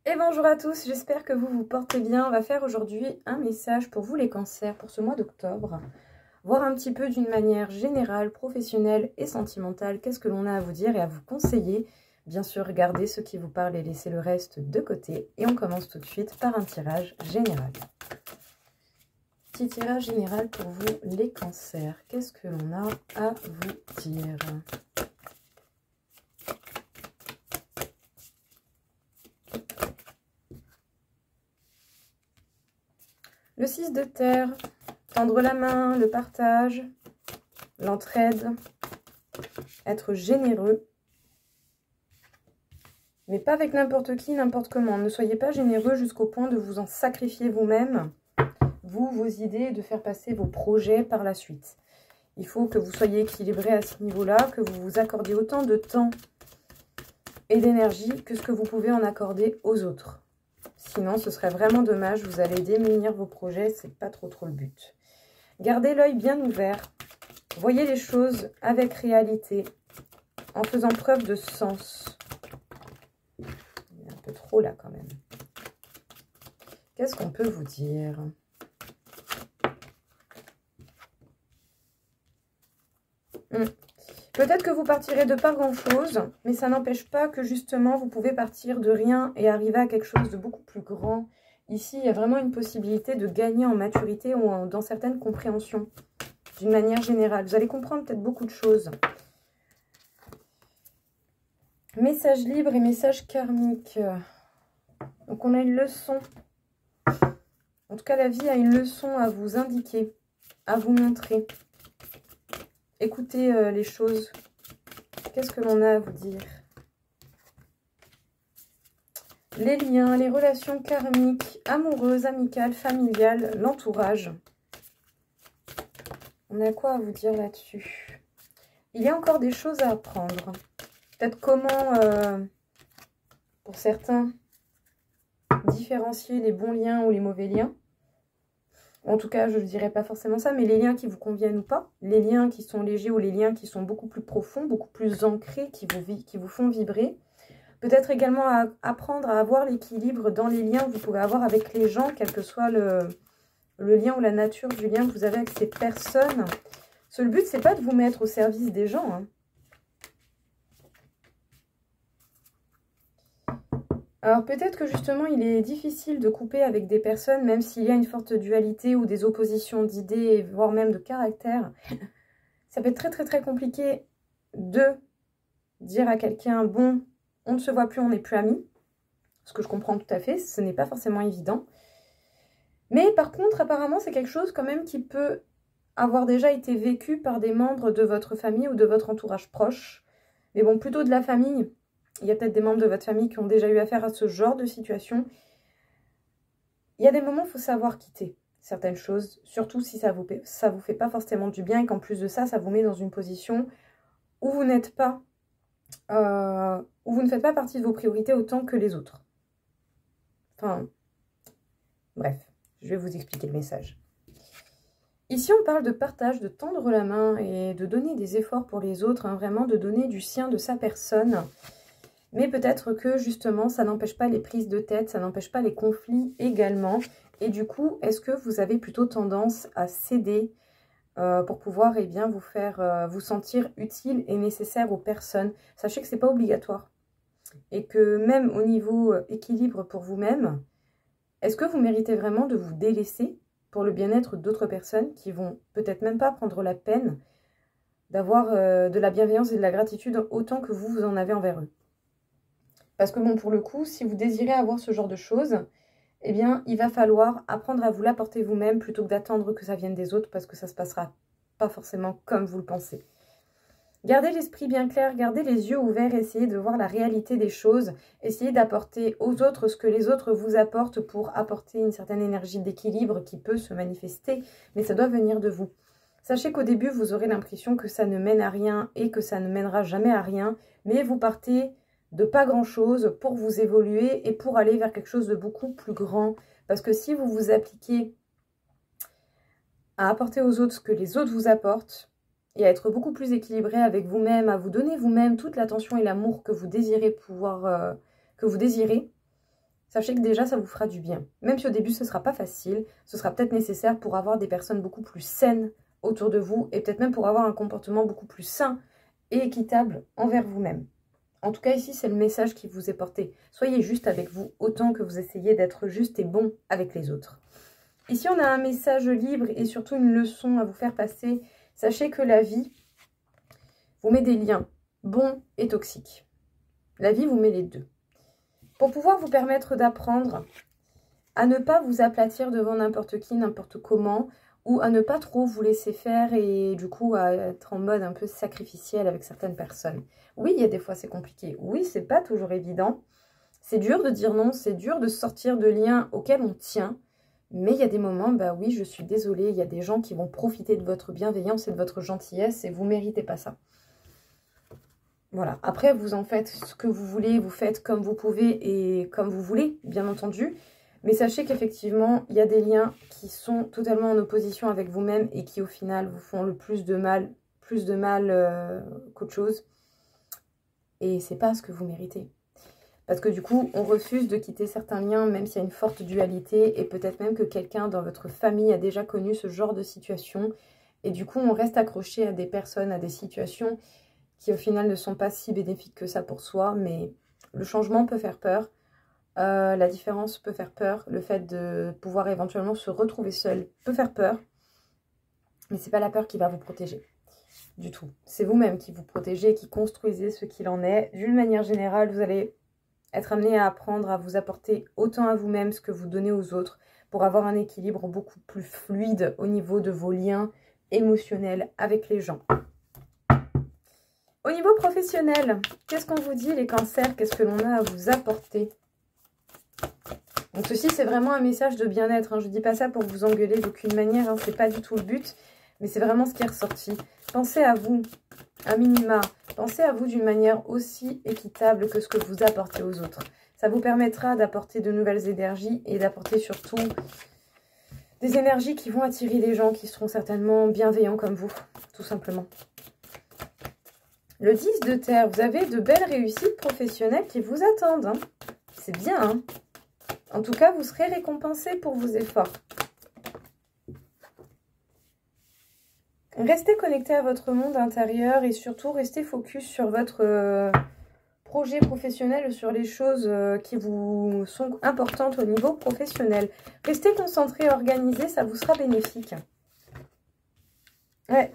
Et bonjour à tous, j'espère que vous vous portez bien. On va faire aujourd'hui un message pour vous les cancers pour ce mois d'octobre. Voir un petit peu d'une manière générale, professionnelle et sentimentale, qu'est-ce que l'on a à vous dire et à vous conseiller. Bien sûr, gardez ce qui vous parle et laissez le reste de côté. Et on commence tout de suite par un tirage général. Petit tirage général pour vous les cancers. Qu'est-ce que l'on a à vous dire ? Le 6 de terre, tendre la main, le partage, l'entraide, être généreux, mais pas avec n'importe qui, n'importe comment. Ne soyez pas généreux jusqu'au point de vous en sacrifier vous-même, vous, vos idées, de faire passer vos projets par la suite. Il faut que vous soyez équilibré à ce niveau-là, que vous vous accordiez autant de temps et d'énergie que ce que vous pouvez en accorder aux autres. Sinon, ce serait vraiment dommage, vous allez démunir vos projets, c'est pas trop le but. Gardez l'œil bien ouvert, voyez les choses avec réalité, en faisant preuve de sens. Il est un peu trop là quand même. Qu'est-ce qu'on peut vous dire ? Peut-être que vous partirez de pas grand-chose, mais ça n'empêche pas que justement vous pouvez partir de rien et arriver à quelque chose de beaucoup plus grand. Ici, il y a vraiment une possibilité de gagner en maturité ou dans certaines compréhensions, d'une manière générale. Vous allez comprendre peut-être beaucoup de choses. Message libre et message karmique. Donc on a une leçon. En tout cas, la vie a une leçon à vous indiquer, à vous montrer. Écoutez les choses. Qu'est-ce que l'on a à vous dire? Les liens, les relations karmiques, amoureuses, amicales, familiales, l'entourage. On a quoi à vous dire là-dessus? Il y a encore des choses à apprendre. Peut-être comment, pour certains, différencier les bons liens ou les mauvais liens. En tout cas, je ne dirais pas forcément ça, mais les liens qui vous conviennent ou pas, les liens qui sont légers ou les liens qui sont beaucoup plus profonds, beaucoup plus ancrés, qui vous font vibrer. Peut-être également à apprendre à avoir l'équilibre dans les liens que vous pouvez avoir avec les gens, quel que soit le lien ou la nature du lien que vous avez avec ces personnes. Le but, c'est pas de vous mettre au service des gens, hein. Alors peut-être que justement il est difficile de couper avec des personnes, même s'il y a une forte dualité ou des oppositions d'idées, voire même de caractère. Ça peut être très compliqué de dire à quelqu'un, bon, on ne se voit plus, on n'est plus amis. Ce que je comprends tout à fait, ce n'est pas forcément évident. Mais par contre, apparemment, c'est quelque chose quand même qui peut avoir déjà été vécu par des membres de votre famille ou de votre entourage proche. Mais bon, plutôt de la famille. Il y a peut-être des membres de votre famille qui ont déjà eu affaire à ce genre de situation. Il y a des moments où il faut savoir quitter certaines choses, surtout si ça vous fait pas forcément du bien et qu'en plus de ça, ça vous met dans une position où vous n'êtes pas, où vous ne faites pas partie de vos priorités autant que les autres. Enfin, bref, je vais vous expliquer le message. Ici, on parle de partage, de tendre la main et de donner des efforts pour les autres, hein, vraiment de donner du sien, de sa personne. Mais peut-être que justement, ça n'empêche pas les prises de tête, ça n'empêche pas les conflits également. Et du coup, est-ce que vous avez plutôt tendance à céder pour pouvoir bien, vous faire vous sentir utile et nécessaire aux personnes? Sachez que ce n'est pas obligatoire. Et que même au niveau équilibre pour vous-même, est-ce que vous méritez vraiment de vous délaisser pour le bien-être d'autres personnes qui vont peut-être même pas prendre la peine d'avoir de la bienveillance et de la gratitude autant que vous en avez envers eux? Parce que bon, pour le coup, si vous désirez avoir ce genre de choses, eh bien, il va falloir apprendre à vous l'apporter vous-même plutôt que d'attendre que ça vienne des autres parce que ça ne se passera pas forcément comme vous le pensez. Gardez l'esprit bien clair, gardez les yeux ouverts, essayez de voir la réalité des choses, essayez d'apporter aux autres ce que les autres vous apportent pour apporter une certaine énergie d'équilibre qui peut se manifester, mais ça doit venir de vous. Sachez qu'au début, vous aurez l'impression que ça ne mène à rien et que ça ne mènera jamais à rien, mais vous partez de pas grand-chose pour vous évoluer et pour aller vers quelque chose de beaucoup plus grand. Parce que si vous vous appliquez à apporter aux autres ce que les autres vous apportent et à être beaucoup plus équilibré avec vous-même, à vous donner vous-même toute l'attention et l'amour que vous désirez sachez que déjà ça vous fera du bien. Même si au début ce ne sera pas facile, ce sera peut-être nécessaire pour avoir des personnes beaucoup plus saines autour de vous et peut-être même pour avoir un comportement beaucoup plus sain et équitable envers vous-même. En tout cas, ici, c'est le message qui vous est porté. Soyez juste avec vous autant que vous essayez d'être juste et bon avec les autres. Ici, on a un message libre et surtout une leçon à vous faire passer. Sachez que la vie vous met des liens bons et toxiques. La vie vous met les deux. Pour pouvoir vous permettre d'apprendre à ne pas vous aplatir devant n'importe qui, n'importe comment, ou à ne pas trop vous laisser faire et du coup à être en mode un peu sacrificiel avec certaines personnes. Oui, il y a des fois c'est compliqué. Oui, c'est pas toujours évident. C'est dur de dire non, c'est dur de sortir de liens auxquels on tient. Mais il y a des moments, bah oui, je suis désolée, il y a des gens qui vont profiter de votre bienveillance et de votre gentillesse et vous ne méritez pas ça. Voilà. Après, vous en faites ce que vous voulez, vous faites comme vous pouvez et comme vous voulez, bien entendu. Mais sachez qu'effectivement, il y a des liens qui sont totalement en opposition avec vous-même et qui, au final, vous font le plus de mal qu'autre chose. Et c'est pas ce que vous méritez. Parce que du coup, on refuse de quitter certains liens, même s'il y a une forte dualité. Et peut-être même que quelqu'un dans votre famille a déjà connu ce genre de situation. Et du coup, on reste accroché à des personnes, à des situations qui, au final, ne sont pas si bénéfiques que ça pour soi. Mais le changement peut faire peur. La différence peut faire peur. Le fait de pouvoir éventuellement se retrouver seul peut faire peur. Mais c'est pas la peur qui va vous protéger. Du tout. C'est vous-même qui vous protégez, qui construisez ce qu'il en est. D'une manière générale, vous allez être amené à apprendre à vous apporter autant à vous-même ce que vous donnez aux autres pour avoir un équilibre beaucoup plus fluide au niveau de vos liens émotionnels avec les gens. Au niveau professionnel, qu'est-ce qu'on vous dit les cancers? Qu'est-ce que l'on a à vous apporter? Donc ceci, c'est vraiment un message de bien-être. Hein. Je ne dis pas ça pour vous engueuler d'aucune manière. Hein. Ce n'est pas du tout le but. Mais c'est vraiment ce qui est ressorti. Pensez à vous, à minima. Pensez à vous d'une manière aussi équitable que ce que vous apportez aux autres. Ça vous permettra d'apporter de nouvelles énergies et d'apporter surtout des énergies qui vont attirer les gens qui seront certainement bienveillants comme vous, tout simplement. Le 10 de terre, vous avez de belles réussites professionnelles qui vous attendent. Hein. C'est bien, hein. En tout cas, vous serez récompensé pour vos efforts. Restez connecté à votre monde intérieur et surtout restez focus sur votre projet professionnel, sur les choses qui vous sont importantes au niveau professionnel. Restez concentré, organisé, ça vous sera bénéfique. Ouais.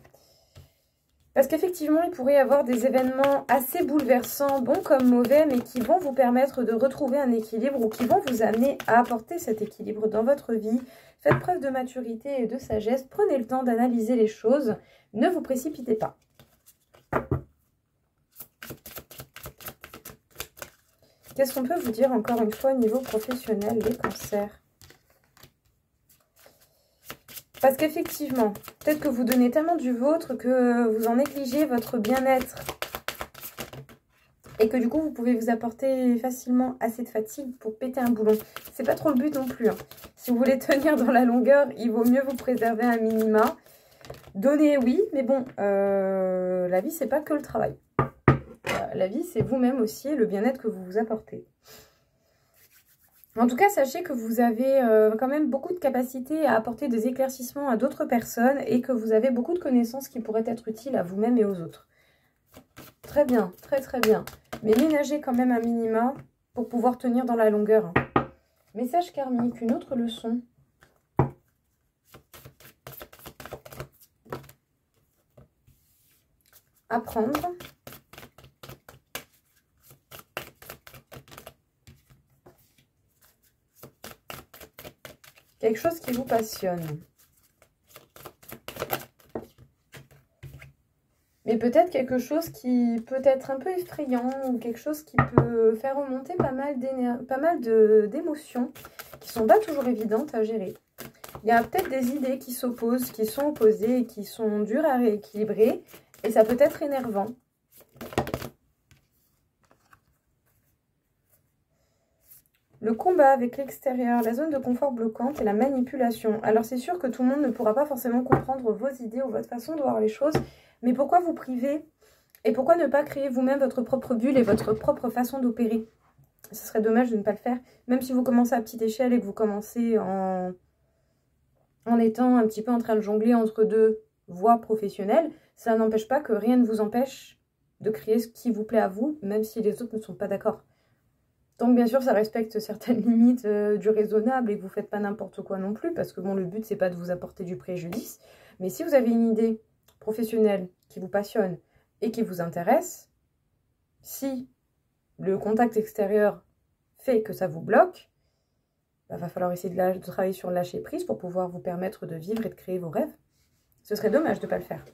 Parce qu'effectivement, il pourrait y avoir des événements assez bouleversants, bons comme mauvais, mais qui vont vous permettre de retrouver un équilibre ou qui vont vous amener à apporter cet équilibre dans votre vie. Faites preuve de maturité et de sagesse. Prenez le temps d'analyser les choses. Ne vous précipitez pas. Qu'est-ce qu'on peut vous dire encore une fois au niveau professionnel, les cancers? Parce qu'effectivement, peut-être que vous donnez tellement du vôtre que vous en négligez votre bien-être. Et que du coup, vous pouvez vous apporter facilement assez de fatigue pour péter un boulon. C'est pas trop le but non plus. Hein. Si vous voulez tenir dans la longueur, il vaut mieux vous préserver un minima. Donner, oui, mais bon, la vie, c'est pas que le travail. La vie, c'est vous-même aussi et le bien-être que vous vous apportez. En tout cas, sachez que vous avez quand même beaucoup de capacité à apporter des éclaircissements à d'autres personnes et que vous avez beaucoup de connaissances qui pourraient être utiles à vous-même et aux autres. Très bien, très très bien. Mais ménagez quand même un minima pour pouvoir tenir dans la longueur. Message karmique, une autre leçon. Apprendre. Quelque chose qui vous passionne. Mais peut-être quelque chose qui peut être un peu effrayant ou quelque chose qui peut faire remonter pas mal d'émotions qui ne sont pas toujours évidentes à gérer. Il y a peut-être des idées qui s'opposent, qui sont opposées et qui sont dures à rééquilibrer et ça peut être énervant. Le combat avec l'extérieur, la zone de confort bloquante et la manipulation. Alors c'est sûr que tout le monde ne pourra pas forcément comprendre vos idées ou votre façon de voir les choses, mais pourquoi vous priver et pourquoi ne pas créer vous-même votre propre bulle et votre propre façon d'opérer? ce serait dommage de ne pas le faire. Même si vous commencez à petite échelle et que vous commencez en étant un petit peu en train de jongler entre deux voies professionnelles, ça n'empêche pas que rien ne vous empêche de créer ce qui vous plaît à vous, même si les autres ne sont pas d'accord. Donc bien sûr, ça respecte certaines limites du raisonnable et que vous ne faites pas n'importe quoi non plus, parce que bon, le but, c'est pas de vous apporter du préjudice. Mais si vous avez une idée professionnelle qui vous passionne et qui vous intéresse, si le contact extérieur fait que ça vous bloque, il va falloir essayer de travailler sur le lâcher prise pour pouvoir vous permettre de vivre et de créer vos rêves. Ce serait dommage de ne pas le faire,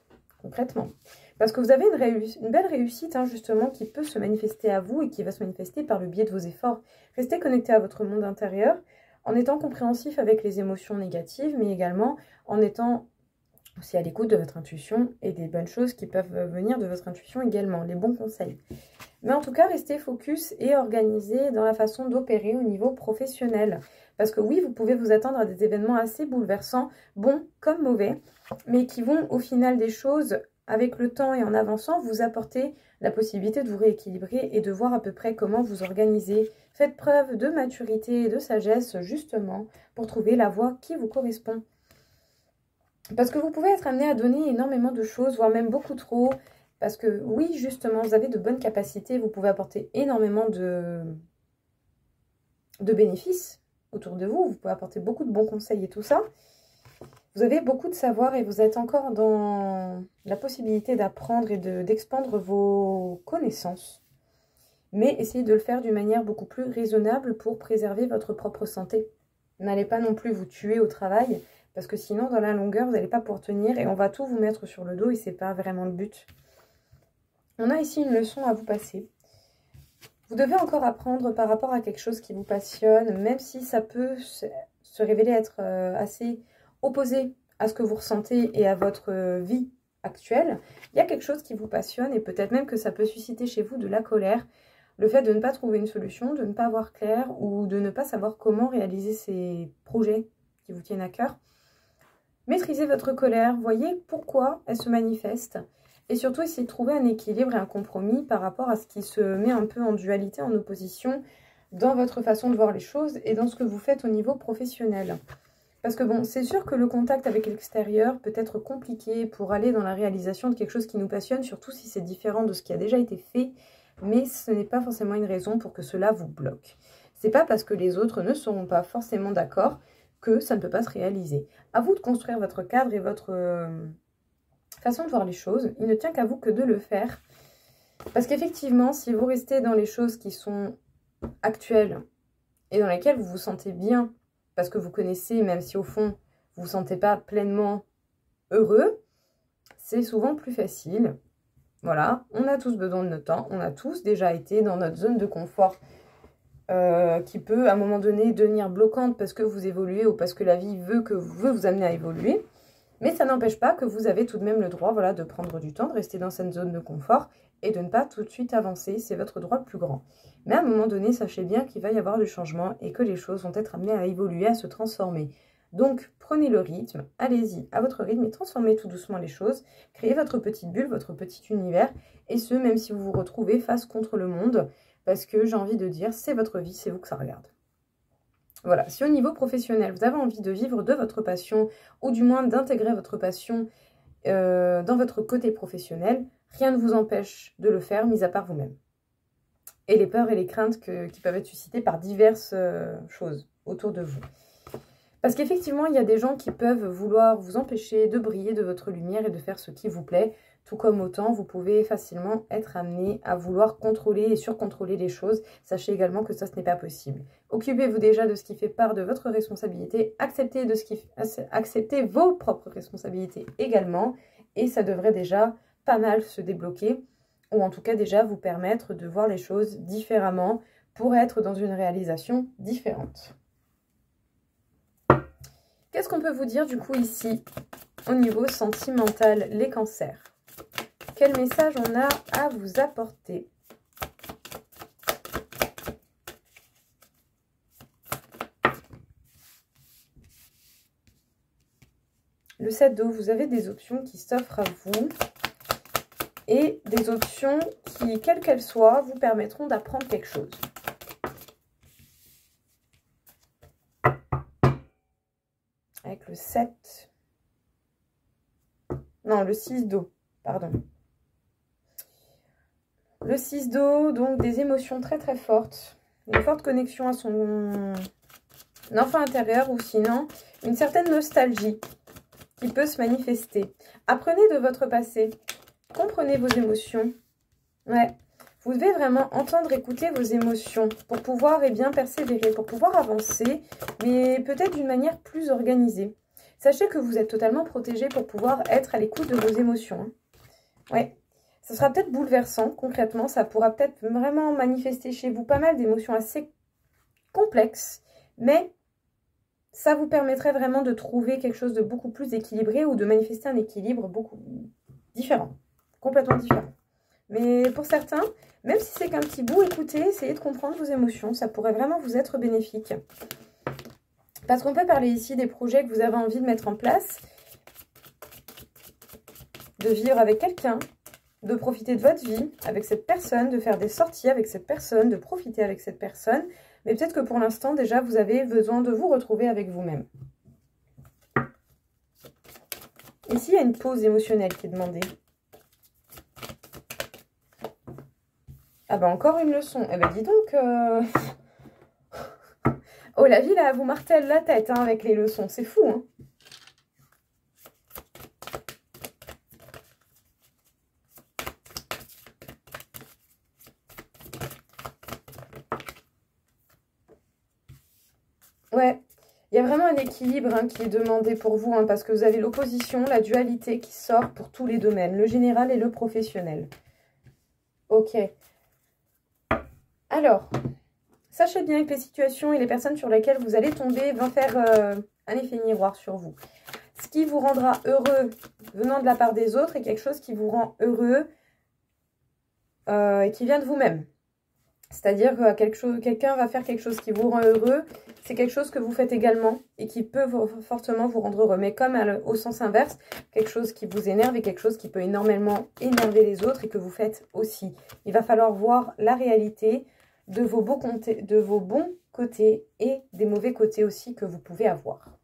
concrètement. Parce que vous avez une belle réussite, hein, justement, qui peut se manifester à vous et qui va se manifester par le biais de vos efforts. Restez connecté à votre monde intérieur en étant compréhensif avec les émotions négatives, mais également en étant aussi à l'écoute de votre intuition et des bonnes choses qui peuvent venir de votre intuition également, les bons conseils. Mais en tout cas, restez focus et organisé dans la façon d'opérer au niveau professionnel. Parce que oui, vous pouvez vous attendre à des événements assez bouleversants, bons comme mauvais, mais qui vont au final des choses, avec le temps et en avançant, vous apporter la possibilité de vous rééquilibrer et de voir à peu près comment vous organiser. Faites preuve de maturité et de sagesse justement pour trouver la voie qui vous correspond. Parce que vous pouvez être amené à donner énormément de choses, voire même beaucoup trop. Parce que oui, justement, vous avez de bonnes capacités, vous pouvez apporter énormément de bénéfices autour de vous. Vous pouvez apporter beaucoup de bons conseils et tout ça. Vous avez beaucoup de savoir et vous êtes encore dans la possibilité d'apprendre et d'expandre vos connaissances. Mais essayez de le faire d'une manière beaucoup plus raisonnable pour préserver votre propre santé. N'allez pas non plus vous tuer au travail. Parce que sinon, dans la longueur, vous n'allez pas pouvoir tenir et on va tout vous mettre sur le dos et ce n'est pas vraiment le but. On a ici une leçon à vous passer. Vous devez encore apprendre par rapport à quelque chose qui vous passionne, même si ça peut se révéler être assez opposé à ce que vous ressentez et à votre vie actuelle. Il y a quelque chose qui vous passionne et peut-être même que ça peut susciter chez vous de la colère. Le fait de ne pas trouver une solution, de ne pas voir clair ou de ne pas savoir comment réaliser ces projets qui vous tiennent à cœur. Maîtrisez votre colère, voyez pourquoi elle se manifeste et surtout essayez de trouver un équilibre et un compromis par rapport à ce qui se met un peu en dualité, en opposition dans votre façon de voir les choses et dans ce que vous faites au niveau professionnel. Parce que bon, c'est sûr que le contact avec l'extérieur peut être compliqué pour aller dans la réalisation de quelque chose qui nous passionne, surtout si c'est différent de ce qui a déjà été fait, mais ce n'est pas forcément une raison pour que cela vous bloque. C'est pas parce que les autres ne seront pas forcément d'accord que ça ne peut pas se réaliser. À vous de construire votre cadre et votre façon de voir les choses. Il ne tient qu'à vous que de le faire. Parce qu'effectivement, si vous restez dans les choses qui sont actuelles et dans lesquelles vous vous sentez bien, parce que vous connaissez, même si au fond, vous ne vous sentez pas pleinement heureux, c'est souvent plus facile. Voilà, on a tous besoin de notre temps, on a tous déjà été dans notre zone de confort qui peut à un moment donné devenir bloquante parce que vous évoluez ou parce que la vie veut vous amener à évoluer. Mais ça n'empêche pas que vous avez tout de même le droit, voilà, de prendre du temps, de rester dans cette zone de confort et de ne pas tout de suite avancer. C'est votre droit le plus grand. Mais à un moment donné, sachez bien qu'il va y avoir du changement et que les choses vont être amenées à évoluer, à se transformer. Donc, prenez le rythme, allez-y à votre rythme et transformez tout doucement les choses. Créez votre petite bulle, votre petit univers. Et ce, même si vous vous retrouvez face contre le monde. Parce que j'ai envie de dire, c'est votre vie, c'est vous que ça regarde. Voilà, si au niveau professionnel, vous avez envie de vivre de votre passion, ou du moins d'intégrer votre passion dans votre côté professionnel, rien ne vous empêche de le faire, mis à part vous-même. Et les peurs et les craintes qui peuvent être suscitées par diverses choses autour de vous. Parce qu'effectivement, il y a des gens qui peuvent vouloir vous empêcher de briller de votre lumière et de faire ce qui vous plaît. Tout comme autant, vous pouvez facilement être amené à vouloir contrôler et surcontrôler les choses. Sachez également que ça, ce n'est pas possible. Occupez-vous déjà de ce qui fait part de votre responsabilité. Acceptez vos propres responsabilités également. Et ça devrait déjà pas mal se débloquer. Ou en tout cas déjà vous permettre de voir les choses différemment pour être dans une réalisation différente. Qu'est-ce qu'on peut vous dire du coup ici au niveau sentimental, les cancers? Quel message on a à vous apporter? Le 7 d'eau, vous avez des options qui s'offrent à vous et des options qui, quelles qu'elles soient, vous permettront d'apprendre quelque chose. avec le 7. Non, le 6 d'eau, pardon. Le 6 d'eau, donc des émotions très très fortes. Une forte connexion à son enfant intérieur ou sinon une certaine nostalgie qui peut se manifester. Apprenez de votre passé. Comprenez vos émotions. Ouais. Vous devez vraiment entendre, écouter vos émotions pour pouvoir bien persévérer, pour pouvoir avancer, mais peut-être d'une manière plus organisée. Sachez que vous êtes totalement protégé pour pouvoir être à l'écoute de vos émotions. Hein. Ouais. Ça sera peut-être bouleversant, concrètement. Ça pourra peut-être vraiment manifester chez vous pas mal d'émotions assez complexes, mais ça vous permettrait vraiment de trouver quelque chose de beaucoup plus équilibré ou de manifester un équilibre beaucoup différent, complètement différent. Mais pour certains, même si c'est qu'un petit bout, écoutez, essayez de comprendre vos émotions. Ça pourrait vraiment vous être bénéfique. Parce qu'on peut parler ici des projets que vous avez envie de mettre en place, de vivre avec quelqu'un, de profiter de votre vie avec cette personne, de faire des sorties avec cette personne, de profiter avec cette personne. Mais peut-être que pour l'instant, déjà, vous avez besoin de vous retrouver avec vous-même. Ici, il y a une pause émotionnelle qui est demandée. Ah bah encore une leçon. Eh ben dis donc... Oh la vie là, vous martèle la tête hein, avec les leçons. C'est fou hein. Ouais. Il y a vraiment un équilibre hein, qui est demandé pour vous. Hein, parce que vous avez l'opposition, la dualité qui sort pour tous les domaines. Le général et le professionnel. Ok. Alors, sachez bien que les situations et les personnes sur lesquelles vous allez tomber vont faire un effet miroir sur vous. Ce qui vous rendra heureux venant de la part des autres est quelque chose qui vous rend heureux et qui vient de vous-même. C'est-à-dire que quelqu'un va faire quelque chose qui vous rend heureux, c'est quelque chose que vous faites également et qui peut fortement vous rendre heureux. Mais comme au sens inverse, quelque chose qui vous énerve et quelque chose qui peut énormément énerver les autres et que vous faites aussi. Il va falloir voir la réalité de vos bons côtés et des mauvais côtés aussi que vous pouvez avoir.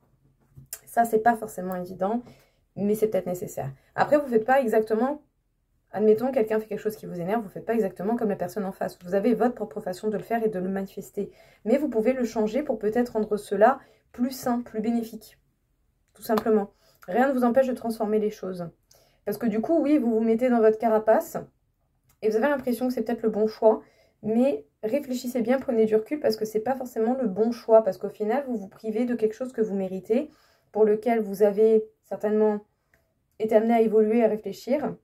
Ça, c'est pas forcément évident, mais c'est peut-être nécessaire. Après, vous ne faites pas exactement, admettons, quelqu'un fait quelque chose qui vous énerve, vous ne faites pas exactement comme la personne en face. Vous avez votre propre façon de le faire et de le manifester. Mais vous pouvez le changer pour peut-être rendre cela plus sain, plus bénéfique. Tout simplement. Rien ne vous empêche de transformer les choses. Parce que du coup, oui, vous vous mettez dans votre carapace et vous avez l'impression que c'est peut-être le bon choix, mais réfléchissez bien, prenez du recul parce que c'est pas forcément le bon choix. Parce qu'au final, vous vous privez de quelque chose que vous méritez, pour lequel vous avez certainement été amené à évoluer, à réfléchir.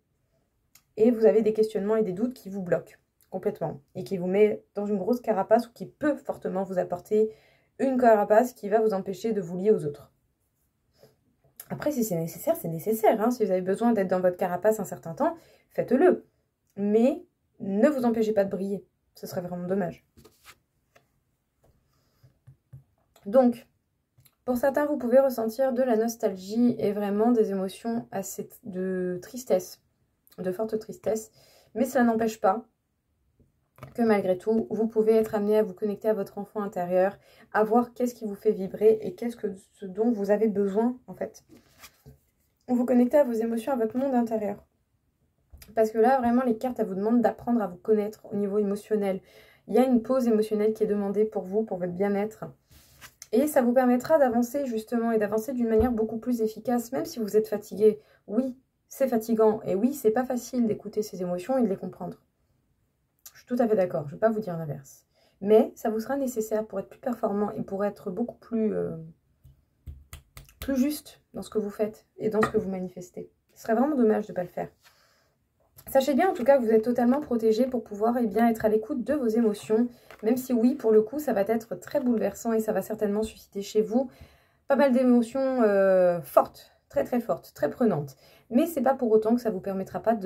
Et vous avez des questionnements et des doutes qui vous bloquent complètement. Et qui vous met dans une grosse carapace ou qui peut fortement vous apporter une carapace qui va vous empêcher de vous lier aux autres. Après, si c'est nécessaire, c'est nécessaire. Hein. Si vous avez besoin d'être dans votre carapace un certain temps, faites-le. Mais ne vous empêchez pas de briller. Ce serait vraiment dommage. Donc, pour certains, vous pouvez ressentir de la nostalgie et vraiment des émotions assez de tristesse, de forte tristesse. Mais cela n'empêche pas que malgré tout, vous pouvez être amené à vous connecter à votre enfant intérieur, à voir qu'est-ce qui vous fait vibrer et ce dont vous avez besoin en fait. Vous connectez à vos émotions, à votre monde intérieur. Parce que là, vraiment, les cartes, elles vous demandent d'apprendre à vous connaître au niveau émotionnel. Il y a une pause émotionnelle qui est demandée pour vous, pour votre bien-être. Et ça vous permettra d'avancer justement et d'avancer d'une manière beaucoup plus efficace, même si vous êtes fatigué. Oui, c'est fatigant et oui, c'est pas facile d'écouter ces émotions et de les comprendre. Je suis tout à fait d'accord, je ne vais pas vous dire l'inverse. Mais ça vous sera nécessaire pour être plus performant et pour être beaucoup plus juste dans ce que vous faites et dans ce que vous manifestez. Ce serait vraiment dommage de ne pas le faire. Sachez bien en tout cas que vous êtes totalement protégé pour pouvoir être à l'écoute de vos émotions. Même si oui, pour le coup, ça va être très bouleversant et ça va certainement susciter chez vous pas mal d'émotions fortes, très très fortes, très prenantes. Mais c'est pas pour autant que ça vous permettra pas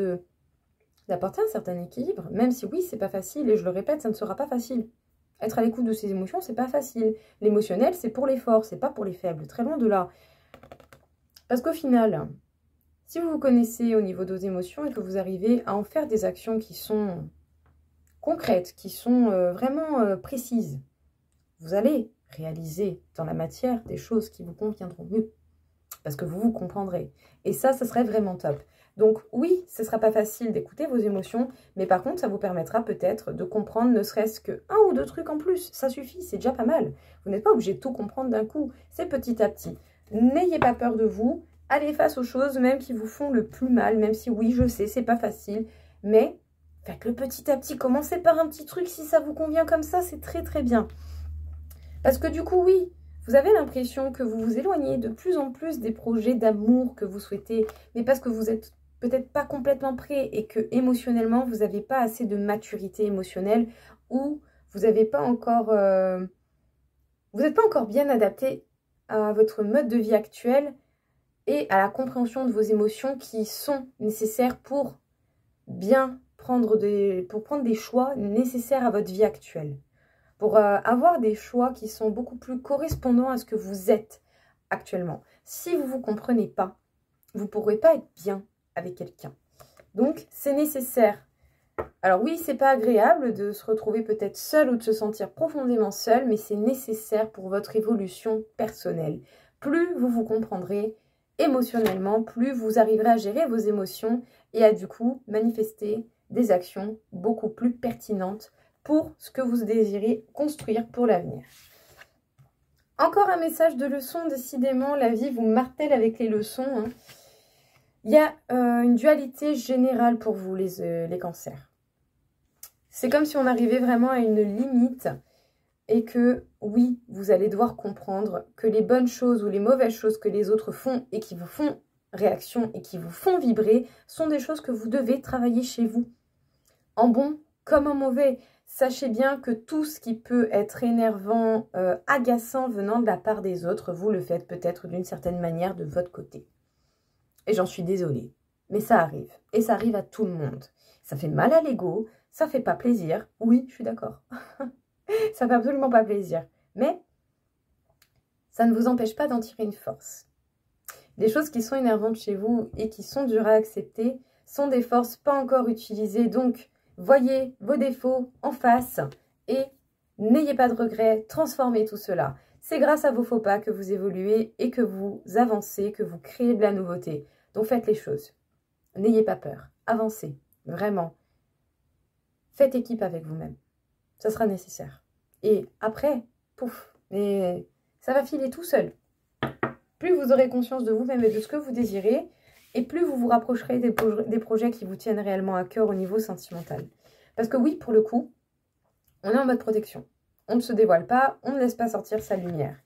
d'apporter un certain équilibre. Même si oui, c'est pas facile et je le répète, ça ne sera pas facile. Être à l'écoute de ses émotions, c'est pas facile. L'émotionnel, c'est pour les forts, c'est pas pour les faibles. Très loin de là. Parce qu'au final, si vous vous connaissez au niveau de vos émotions et que vous arrivez à en faire des actions qui sont concrètes, qui sont vraiment précises, vous allez réaliser dans la matière des choses qui vous conviendront mieux. parce que vous vous comprendrez. Et ça serait vraiment top. Donc oui, ce ne sera pas facile d'écouter vos émotions, mais par contre, ça vous permettra peut-être de comprendre ne serait-ce que un ou deux trucs en plus. Ça suffit, c'est déjà pas mal. Vous n'êtes pas obligé de tout comprendre d'un coup, c'est petit à petit. N'ayez pas peur de vous, allez face aux choses même qui vous font le plus mal, même si oui, je sais, c'est pas facile, mais faites-le petit à petit. Commencez par un petit truc, si ça vous convient comme ça, c'est très très bien. Parce que du coup, oui, vous avez l'impression que vous vous éloignez de plus en plus des projets d'amour que vous souhaitez, mais parce que vous êtes peut-être pas complètement prêt et que émotionnellement, vous n'avez pas assez de maturité émotionnelle ou vous n'avez pas encore, vous n'êtes pas encore bien adapté à votre mode de vie actuel et à la compréhension de vos émotions qui sont nécessaires pour bien prendre des choix nécessaires à votre vie actuelle. Pour avoir des choix qui sont beaucoup plus correspondants à ce que vous êtes actuellement. Si vous ne vous comprenez pas, vous ne pourrez pas être bien avec quelqu'un. Donc, c'est nécessaire. Alors oui, c'est pas agréable de se retrouver peut-être seul ou de se sentir profondément seul, mais c'est nécessaire pour votre évolution personnelle. Plus vous vous comprendrez émotionnellement, plus vous arriverez à gérer vos émotions et à du coup manifester des actions beaucoup plus pertinentes pour ce que vous désirez construire pour l'avenir. Encore un message de leçon, décidément, la vie vous martèle avec les leçons. Hein. Il y a une dualité générale pour vous, les cancers. C'est comme si on arrivait vraiment à une limite et que, oui, vous allez devoir comprendre que les bonnes choses ou les mauvaises choses que les autres font et qui vous font réaction et qui vous font vibrer sont des choses que vous devez travailler chez vous. En bon comme en mauvais. Sachez bien que tout ce qui peut être énervant, agaçant venant de la part des autres, vous le faites peut-être d'une certaine manière de votre côté. Et j'en suis désolée, mais ça arrive. Et ça arrive à tout le monde. Ça fait mal à l'ego, ça fait pas plaisir. Oui, je suis d'accord. Ça fait absolument pas plaisir. Mais ça ne vous empêche pas d'en tirer une force. Les choses qui sont énervantes chez vous et qui sont dures à accepter sont des forces pas encore utilisées. Donc, voyez vos défauts en face et n'ayez pas de regrets, transformez tout cela. C'est grâce à vos faux pas que vous évoluez et que vous avancez, que vous créez de la nouveauté. Donc faites les choses. N'ayez pas peur. Avancez. Vraiment. Faites équipe avec vous-même. Ça sera nécessaire. Et après, pouf, mais ça va filer tout seul. Plus vous aurez conscience de vous-même et de ce que vous désirez, et plus vous vous rapprocherez des projets qui vous tiennent réellement à cœur au niveau sentimental. Parce que oui, pour le coup, on est en mode protection. On ne se dévoile pas, on ne laisse pas sortir sa lumière.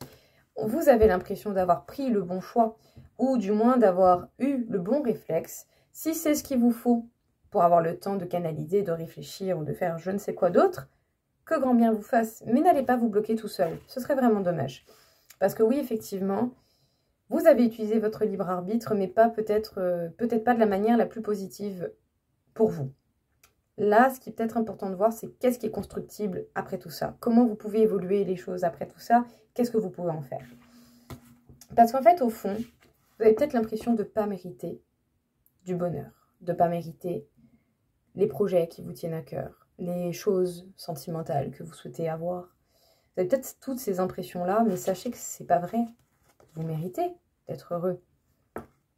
Vous avez l'impression d'avoir pris le bon choix, ou du moins d'avoir eu le bon réflexe. Si c'est ce qu'il vous faut pour avoir le temps de canaliser, de réfléchir ou de faire je ne sais quoi d'autre, que grand bien vous fasse. Mais n'allez pas vous bloquer tout seul. Ce serait vraiment dommage. Parce que oui, effectivement, vous avez utilisé votre libre arbitre, mais pas peut-être pas de la manière la plus positive pour vous. Là, ce qui est peut-être important de voir, c'est qu'est-ce qui est constructible après tout ça. Comment vous pouvez évoluer les choses après tout ça. Qu'est-ce que vous pouvez en faire. Parce qu'en fait, au fond, vous avez peut-être l'impression de ne pas mériter du bonheur. De ne pas mériter les projets qui vous tiennent à cœur. Les choses sentimentales que vous souhaitez avoir. Vous avez peut-être toutes ces impressions-là, mais sachez que ce n'est pas vrai. Vous méritez d'être heureux.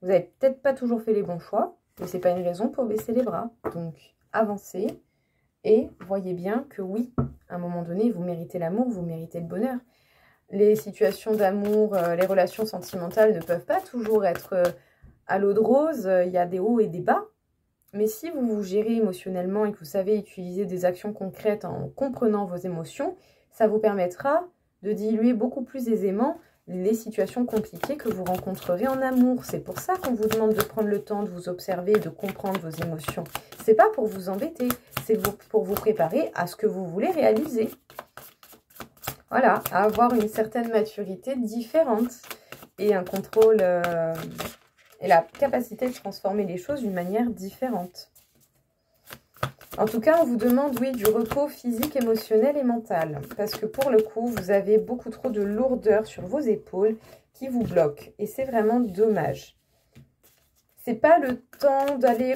Vous n'avez peut-être pas toujours fait les bons choix, mais ce n'est pas une raison pour baisser les bras. Donc, avancez et voyez bien que oui, à un moment donné, vous méritez l'amour, vous méritez le bonheur. Les situations d'amour, les relations sentimentales ne peuvent pas toujours être à l'eau de rose. Il y a des hauts et des bas. Mais si vous vous gérez émotionnellement et que vous savez utiliser des actions concrètes en comprenant vos émotions, ça vous permettra de diluer beaucoup plus aisément les situations compliquées que vous rencontrerez en amour. C'est pour ça qu'on vous demande de prendre le temps de vous observer et de comprendre vos émotions. C'est pas pour vous embêter, c'est pour vous préparer à ce que vous voulez réaliser. Voilà, à avoir une certaine maturité différente et un contrôle et la capacité de transformer les choses d'une manière différente. En tout cas, on vous demande, oui, du repos physique, émotionnel et mental. Parce que pour le coup, vous avez beaucoup trop de lourdeur sur vos épaules qui vous bloquent. Et c'est vraiment dommage. C'est pas le temps d'aller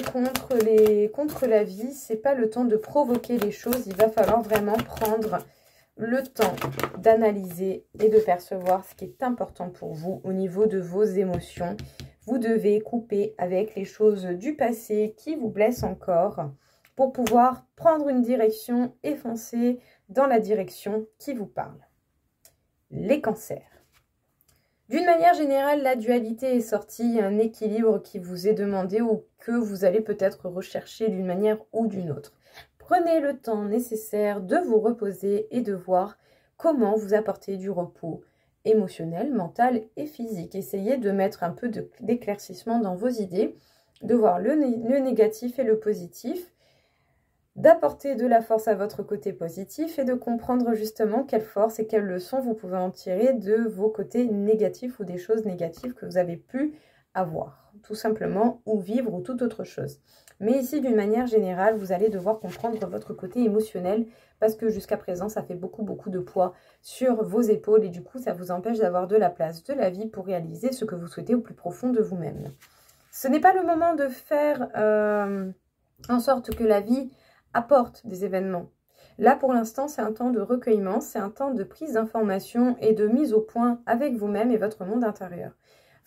contre la vie. C'est pas le temps de provoquer les choses. Il va falloir vraiment prendre le temps d'analyser et de percevoir ce qui est important pour vous au niveau de vos émotions. Vous devez couper avec les choses du passé qui vous blessent encore pour pouvoir prendre une direction et foncer dans la direction qui vous parle. Les cancers. D'une manière générale, la dualité est sortie, un équilibre qui vous est demandé ou que vous allez peut-être rechercher d'une manière ou d'une autre. Prenez le temps nécessaire de vous reposer et de voir comment vous apporter du repos émotionnel, mental et physique. Essayez de mettre un peu d'éclaircissement dans vos idées, de voir le négatif et le positif, d'apporter de la force à votre côté positif et de comprendre justement quelle force et quelles leçons vous pouvez en tirer de vos côtés négatifs ou des choses négatives que vous avez pu avoir, tout simplement, ou vivre ou toute autre chose. Mais ici, d'une manière générale, vous allez devoir comprendre votre côté émotionnel parce que jusqu'à présent, ça fait beaucoup de poids sur vos épaules et du coup, ça vous empêche d'avoir de la place de la vie pour réaliser ce que vous souhaitez au plus profond de vous-même. Ce n'est pas le moment de faire en sorte que la vie apporte des événements. Là, pour l'instant, c'est un temps de recueillement, c'est un temps de prise d'information et de mise au point avec vous-même et votre monde intérieur.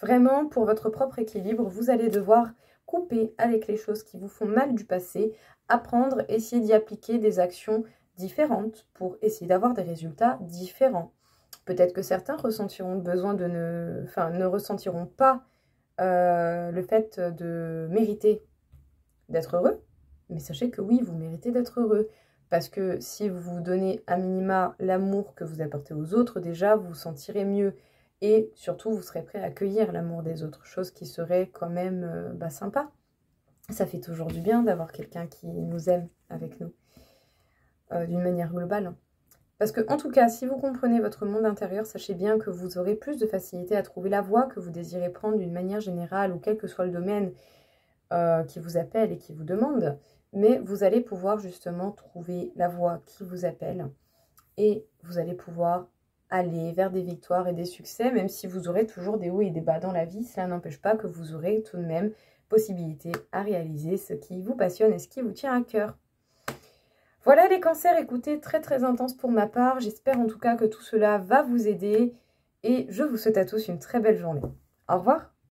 Vraiment, pour votre propre équilibre, vous allez devoir couper avec les choses qui vous font mal du passé, apprendre, essayer d'y appliquer des actions différentes pour essayer d'avoir des résultats différents. Peut-être que certains ressentiront le besoin de ne ressentiront pas le fait de mériter d'être heureux. Mais sachez que oui, vous méritez d'être heureux. Parce que si vous vous donnez à minima l'amour que vous apportez aux autres, déjà, vous vous sentirez mieux. Et surtout, vous serez prêt à accueillir l'amour des autres. Chose qui serait quand même sympa. Ça fait toujours du bien d'avoir quelqu'un qui nous aime avec nous. D'une manière globale. Parce que, en tout cas, si vous comprenez votre monde intérieur, sachez bien que vous aurez plus de facilité à trouver la voie que vous désirez prendre d'une manière générale ou quel que soit le domaine qui vous appelle et qui vous demande. Mais vous allez pouvoir justement trouver la voie qui vous appelle et vous allez pouvoir aller vers des victoires et des succès, même si vous aurez toujours des hauts et des bas dans la vie. Cela n'empêche pas que vous aurez tout de même possibilité à réaliser ce qui vous passionne et ce qui vous tient à cœur. Voilà les cancers, écoutez, très intense pour ma part. J'espère en tout cas que tout cela va vous aider et je vous souhaite à tous une très belle journée. Au revoir.